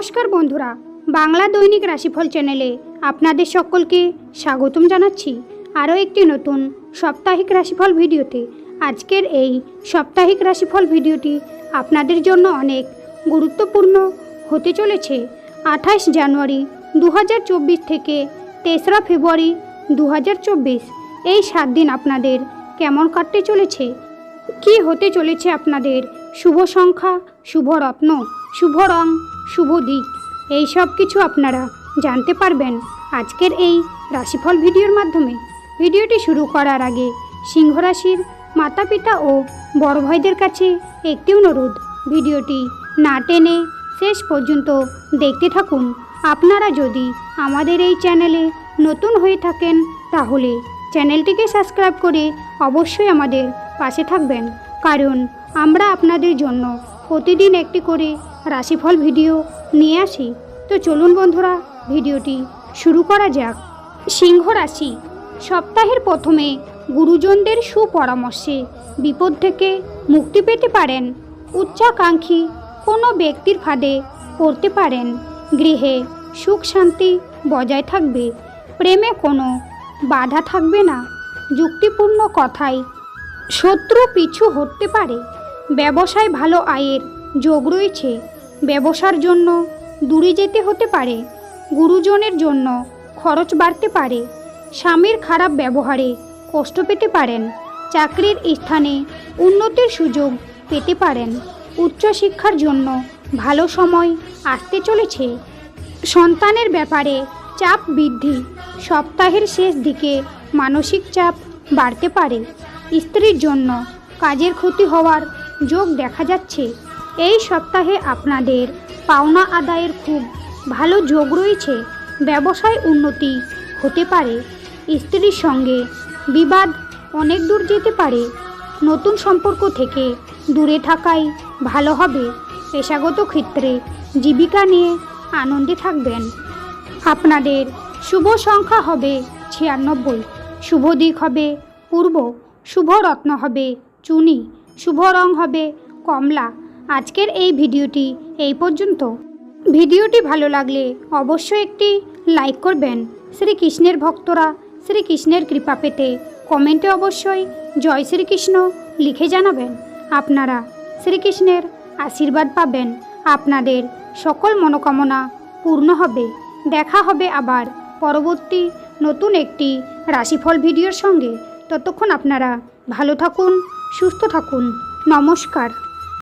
নমস্কার বন্ধুরা, বাংলা দৈনিক রাশিফল চ্যানেলে আপনাদের সকলকে স্বাগতম জানাচ্ছি আরও একটি নতুন সাপ্তাহিক রাশিফল ভিডিওতে। আজকের এই সাপ্তাহিক রাশিফল ভিডিওটি আপনাদের জন্য অনেক গুরুত্বপূর্ণ হতে চলেছে। 28 জানুয়ারি 2024 থেকে 3রা ফেব্রুয়ারি 2024 এই 7 দিন আপনাদের কেমন কাটতে চলেছে, কি হতে চলেছে আপনাদের শুভ সংখ্যা, শুভ রত্ন, শুভ রং, শুভ দিক, এই সব কিছু আপনারা জানতে পারবেন আজকের এই রাশিফল ভিডিওর মাধ্যমে। ভিডিওটি শুরু করার আগে সিংহ রাশির মাতা পিতা ও বড় ভাইদের কাছে একটি অনুরোধ, ভিডিওটি না টেনে শেষ পর্যন্ত দেখতে থাকুন। আপনারা যদি আমাদের এই চ্যানেলে নতুন হয়ে থাকেন তাহলে চ্যানেলটিকে সাবস্ক্রাইব করে অবশ্যই আমাদের পাশে থাকবেন, কারণ আমরা আপনাদের জন্য প্রতিদিন একটি করে রাশিফল ভিডিও নিয়ে আসি। তো চলুন বন্ধুরা, ভিডিওটি শুরু করা যাক। সিংহ রাশি, সপ্তাহের প্রথমে গুরুজনদের সুপরামর্শে বিপদ থেকে মুক্তি পেতে পারেন। উচ্চাকাঙ্ক্ষী কোনো ব্যক্তির ফাঁদে পড়তে পারেন। গৃহে সুখ শান্তি বজায় থাকবে। প্রেমে কোনো বাধা থাকবে না। যুক্তিপূর্ণ কথায় শত্রু পিছু হটতে পারে। ব্যবসায় ভালো আয়ের যোগ রয়েছে। ব্যবসার জন্য দূরে যেতে হতে পারে। গুরুজনের জন্য খরচ বাড়তে পারে। স্বামীর খারাপ ব্যবহারে কষ্ট পেতে পারেন। চাকরির স্থানে উন্নতির সুযোগ পেতে পারেন। উচ্চশিক্ষার জন্য ভালো সময় আসতে চলেছে। সন্তানের ব্যাপারে চাপ বৃদ্ধি। সপ্তাহের শেষ দিকে মানসিক চাপ বাড়তে পারে। স্ত্রীর জন্য কাজের ক্ষতি হওয়ার যোগ দেখা যাচ্ছে। এই সপ্তাহে আপনাদের পাওনা আদায়ের খুব ভালো যোগ রয়েছে। ব্যবসায় উন্নতি হতে পারে। স্ত্রীর সঙ্গে বিবাদ অনেক দূর যেতে পারে। নতুন সম্পর্ক থেকে দূরে থাকাই ভালো হবে। পেশাগত ক্ষেত্রে জীবিকা নিয়ে আনন্দে থাকবেন। আপনাদের শুভ সংখ্যা হবে 96, শুভ দিক হবে পূর্ব, শুভ রত্ন হবে চুনি, শুভ রং হবে কমলা। আজকের এই ভিডিওটি এই পর্যন্ত। ভিডিওটি ভালো লাগলে অবশ্যই একটি লাইক করবেন। শ্রীকৃষ্ণের ভক্তরা শ্রীকৃষ্ণের কৃপা পেতে কমেন্টে অবশ্যই জয় শ্রীকৃষ্ণ লিখে জানাবেন। আপনারা শ্রীকৃষ্ণের আশীর্বাদ পাবেন। আপনাদের সকল মনোকামনা পূর্ণ হবে। দেখা হবে আবার পরবর্তী নতুন একটি রাশিফল ভিডিওর সঙ্গে। ততক্ষণ আপনারা ভালো থাকুন, সুস্থ থাকুন। নমস্কার।